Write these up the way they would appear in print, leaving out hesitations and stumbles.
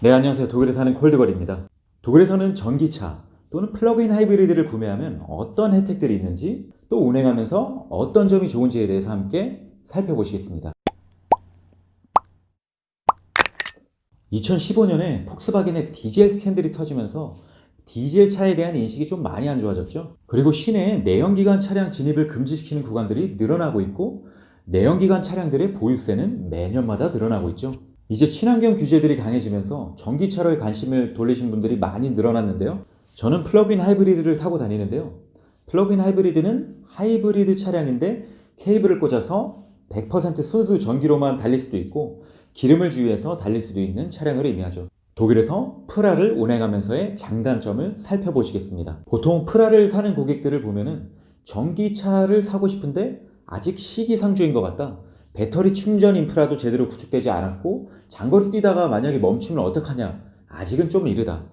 네, 안녕하세요. 독일에 사는 콜드걸입니다. 독일에서는 전기차 또는 플러그인 하이브리드를 구매하면 어떤 혜택들이 있는지, 또 운행하면서 어떤 점이 좋은지에 대해서 함께 살펴보시겠습니다. 2015년에 폭스바겐의 디젤 스캔들이 터지면서 디젤 차에 대한 인식이 좀 많이 안 좋아졌죠. 그리고 시내에 내연기관 차량 진입을 금지시키는 구간들이 늘어나고 있고, 내연기관 차량들의 보유세는 매년마다 늘어나고 있죠. 이제 친환경 규제들이 강해지면서 전기차로에 관심을 돌리신 분들이 많이 늘어났는데요. 저는 플러그인 하이브리드를 타고 다니는데요. 플러그인 하이브리드는 하이브리드 차량인데 케이블을 꽂아서 100% 순수 전기로만 달릴 수도 있고, 기름을 주유해서 달릴 수도 있는 차량을 의미하죠. 독일에서 프라를 운행하면서의 장단점을 살펴보시겠습니다. 보통 프라를 사는 고객들을 보면은 전기차를 사고 싶은데 아직 시기상조인 것 같다. 배터리 충전 인프라도 제대로 구축되지 않았고, 장거리 뛰다가 만약에 멈추면 어떡하냐, 아직은 좀 이르다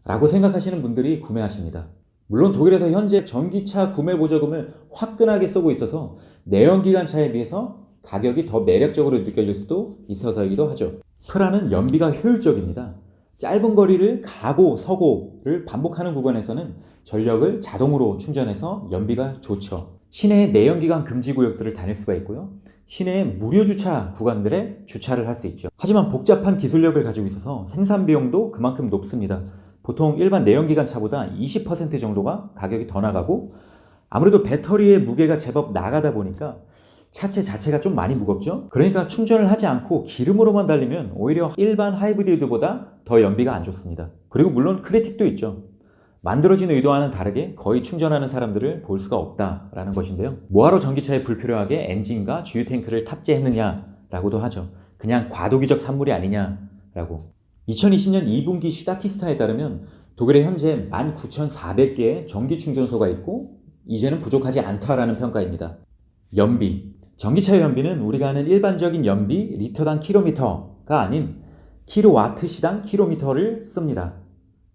라고 생각하시는 분들이 구매하십니다. 물론 독일에서 현재 전기차 구매 보조금을 화끈하게 쏘고 있어서 내연기관 차에 비해서 가격이 더 매력적으로 느껴질 수도 있어서이기도 하죠. 프라는 연비가 효율적입니다. 짧은 거리를 가고 서고를 반복하는 구간에서는 전력을 자동으로 충전해서 연비가 좋죠. 시내의 내연기관 금지 구역들을 다닐 수가 있고요. 시내의 무료 주차 구간들에 주차를 할 수 있죠. 하지만 복잡한 기술력을 가지고 있어서 생산 비용도 그만큼 높습니다. 보통 일반 내연기관 차보다 20% 정도가 가격이 더 나가고, 아무래도 배터리의 무게가 제법 나가다 보니까 차체 자체가 좀 많이 무겁죠. 그러니까 충전을 하지 않고 기름으로만 달리면 오히려 일반 하이브리드보다 더 연비가 안 좋습니다. 그리고 물론 크리틱도 있죠. 만들어진 의도와는 다르게 거의 충전하는 사람들을 볼 수가 없다라는 것인데요. 뭐하러 전기차에 불필요하게 엔진과 주유 탱크를 탑재했느냐라고도 하죠. 그냥 과도기적 산물이 아니냐라고. 2020년 2분기 슈다티스타에 따르면 독일에 현재 19,400개의 전기 충전소가 있고, 이제는 부족하지 않다라는 평가입니다. 연비. 전기차의 연비는 우리가 아는 일반적인 연비 리터당 킬로미터가 아닌 킬로와트 시당 킬로미터를 씁니다.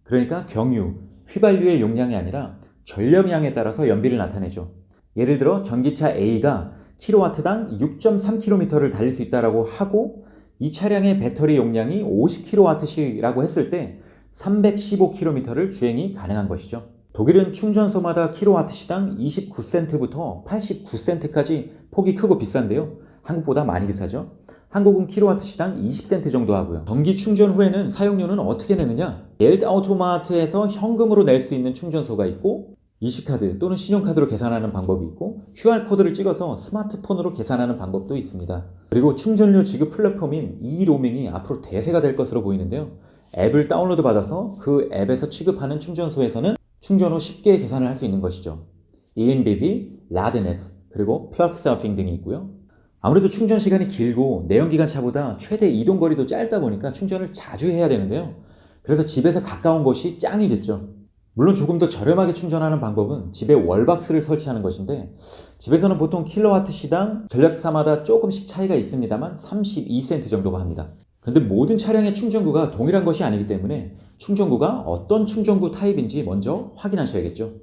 그러니까 경유, 휘발유의 용량이 아니라 전력량에 따라서 연비를 나타내죠. 예를 들어 전기차 A가 킬로와트당 6.3km를 달릴 수 있다고 하고, 이 차량의 배터리 용량이 50kWh라고 했을 때 315km를 주행이 가능한 것이죠. 독일은 충전소마다 킬로와트 시당 29센트부터 89센트까지 폭이 크고 비싼데요. 한국보다 많이 비싸죠. 한국은 킬로와트 시당 20센트 정도 하고요. 전기 충전 후에는 사용료는 어떻게 내느냐? 겔트아우토마트에서 현금으로 낼 수 있는 충전소가 있고, 이시카드 또는 신용카드로 계산하는 방법이 있고, QR코드를 찍어서 스마트폰으로 계산하는 방법도 있습니다. 그리고 충전료 지급 플랫폼인 이로밍이 앞으로 대세가 될 것으로 보이는데요. 앱을 다운로드 받아서 그 앱에서 취급하는 충전소에서는 충전 후 쉽게 계산을 할 수 있는 것이죠. ENBV, 라드넥스, 그리고 플럭서핑 등이 있고요. 아무래도 충전 시간이 길고 내연기관 차보다 최대 이동 거리도 짧다 보니까 충전을 자주 해야 되는데요. 그래서 집에서 가까운 곳이 짱이겠죠. 물론 조금 더 저렴하게 충전하는 방법은 집에 월박스를 설치하는 것인데, 집에서는 보통 킬로와트 시당 전력사마다 조금씩 차이가 있습니다만 32센트 정도가 합니다. 그런데 모든 차량의 충전구가 동일한 것이 아니기 때문에 충전구가 어떤 충전구 타입인지 먼저 확인하셔야겠죠.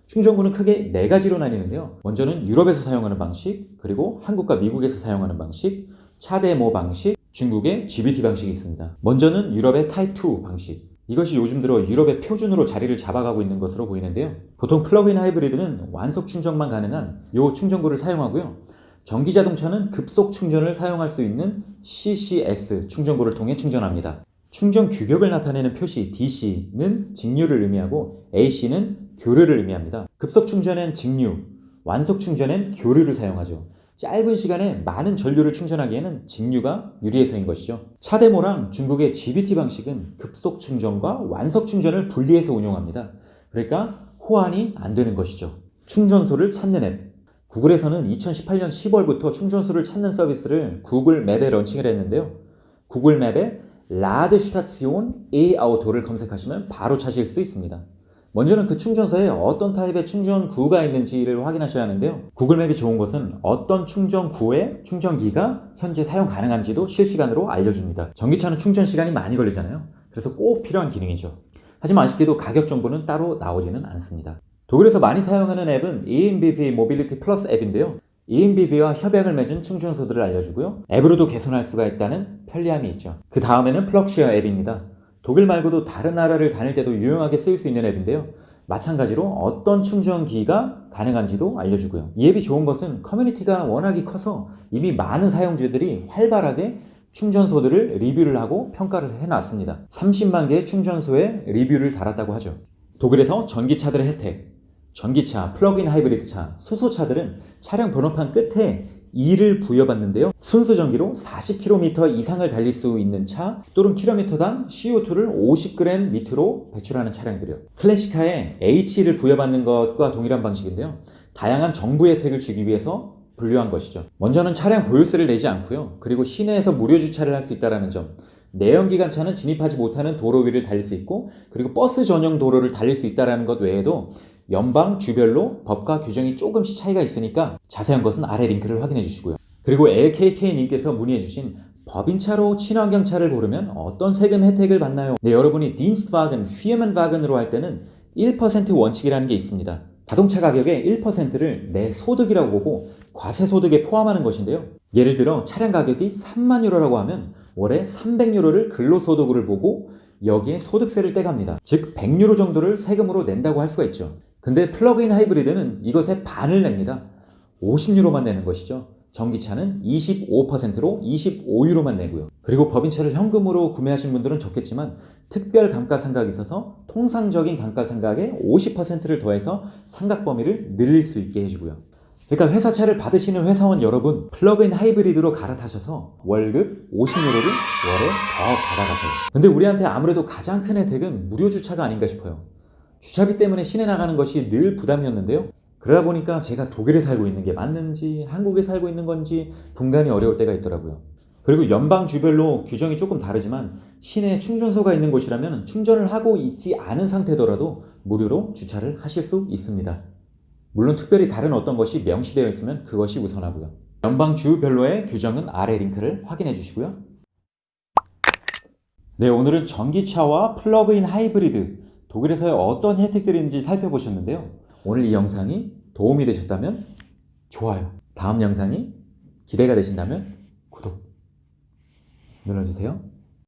충전구는 크게 4가지로 나뉘는데요. 먼저는 유럽에서 사용하는 방식, 그리고 한국과 미국에서 사용하는 방식, 차데모 방식, 중국의 GBT 방식이 있습니다. 먼저는 유럽의 타입 2 방식. 이것이 요즘 들어 유럽의 표준으로 자리를 잡아가고 있는 것으로 보이는데요. 보통 플러그인 하이브리드는 완속 충전만 가능한 이 충전구를 사용하고요. 전기자동차는 급속 충전을 사용할 수 있는 CCS 충전구를 통해 충전합니다. 충전 규격을 나타내는 표시 DC는 직류를 의미하고 AC는 교류를 의미합니다. 급속 충전엔 직류, 완속 충전엔 교류를 사용하죠. 짧은 시간에 많은 전류를 충전하기에는 직류가 유리해서인 것이죠. 차데모랑 중국의 GBT 방식은 급속 충전과 완속 충전을 분리해서 운용합니다. 그러니까 호환이 안 되는 것이죠. 충전소를 찾는 앱. 구글에서는 2018년 10월부터 충전소를 찾는 서비스를 구글 맵에 런칭을 했는데요. 구글 맵에 라드슈타치온 A아우토를 검색하시면 바로 찾으실 수 있습니다. 먼저는 그 충전소에 어떤 타입의 충전구가 있는지를 확인하셔야 하는데요. 구글맵이 좋은 것은 어떤 충전구에 충전기가 현재 사용 가능한지도 실시간으로 알려줍니다. 전기차는 충전 시간이 많이 걸리잖아요. 그래서 꼭 필요한 기능이죠. 하지만 아쉽게도 가격 정보는 따로 나오지는 않습니다. 독일에서 많이 사용하는 앱은 ENBV 모빌리티 플러스 앱인데요. ENBV와 협약을 맺은 충전소들을 알려주고요. 앱으로도 개선할 수가 있다는 편리함이 있죠. 그 다음에는 플럭시어 앱입니다. 독일 말고도 다른 나라를 다닐 때도 유용하게 쓰일 수 있는 앱인데요. 마찬가지로 어떤 충전기가 가능한지도 알려주고요. 이 앱이 좋은 것은 커뮤니티가 워낙에 커서 이미 많은 사용자들이 활발하게 충전소들을 리뷰를 하고 평가를 해놨습니다. 30만 개의 충전소에 리뷰를 달았다고 하죠. 독일에서 전기차들의 혜택. 전기차, 플러그인 하이브리드 차, 수소차들은 차량 번호판 끝에 2를 부여받는데요. 순수 전기로 40km 이상을 달릴 수 있는 차 또는 킬로미터당 CO2를 50g 밑으로 배출하는 차량들이요. 클래식카에 H를 부여받는 것과 동일한 방식인데요. 다양한 정부 혜택을 주기 위해서 분류한 것이죠. 먼저는 차량 보유세를 내지 않고요. 그리고 시내에서 무료 주차를 할 수 있다는 점. 내연기관차는 진입하지 못하는 도로 위를 달릴 수 있고, 그리고 버스 전용 도로를 달릴 수 있다는 것 외에도 연방 주별로 법과 규정이 조금씩 차이가 있으니까 자세한 것은 아래 링크를 확인해 주시고요. 그리고 LKK님께서 문의해 주신 법인차로 친환경차를 고르면 어떤 세금 혜택을 받나요? 네, 여러분이 Dienstwagen, Firmenwagen으로 할 때는 1% 원칙이라는 게 있습니다. 자동차 가격의 1%를 내 소득이라고 보고 과세소득에 포함하는 것인데요. 예를 들어 차량 가격이 3만 유로라고 하면 월에 300유로를 근로소득으로 보고 여기에 소득세를 떼갑니다. 즉 100유로 정도를 세금으로 낸다고 할 수가 있죠. 근데 플러그인 하이브리드는 이것의 반을 냅니다. 50유로만 내는 것이죠. 전기차는 25%로 25유로만 내고요. 그리고 법인차를 현금으로 구매하신 분들은 적겠지만 특별 감가상각이 있어서 통상적인 감가상각의 50%를 더해서 상각 범위를 늘릴 수 있게 해주고요. 그러니까 회사차를 받으시는 회사원 여러분, 플러그인 하이브리드로 갈아타셔서 월급 50유로를 월에 더 받아가세요. 근데 우리한테 아무래도 가장 큰 혜택은 무료 주차가 아닌가 싶어요. 주차비 때문에 시내 나가는 것이 늘 부담이었는데요. 그러다 보니까 제가 독일에 살고 있는 게 맞는지 한국에 살고 있는 건지 분간이 어려울 때가 있더라고요. 그리고 연방 주별로 규정이 조금 다르지만 시내에 충전소가 있는 곳이라면 충전을 하고 있지 않은 상태더라도 무료로 주차를 하실 수 있습니다. 물론 특별히 다른 어떤 것이 명시되어 있으면 그것이 우선하고요. 연방 주별로의 규정은 아래 링크를 확인해 주시고요. 네, 오늘은 전기차와 플러그인 하이브리드, 독일에서의 어떤 혜택들이 있는지 살펴보셨는데요. 오늘 이 영상이 도움이 되셨다면 좋아요, 다음 영상이 기대가 되신다면 구독 눌러주세요.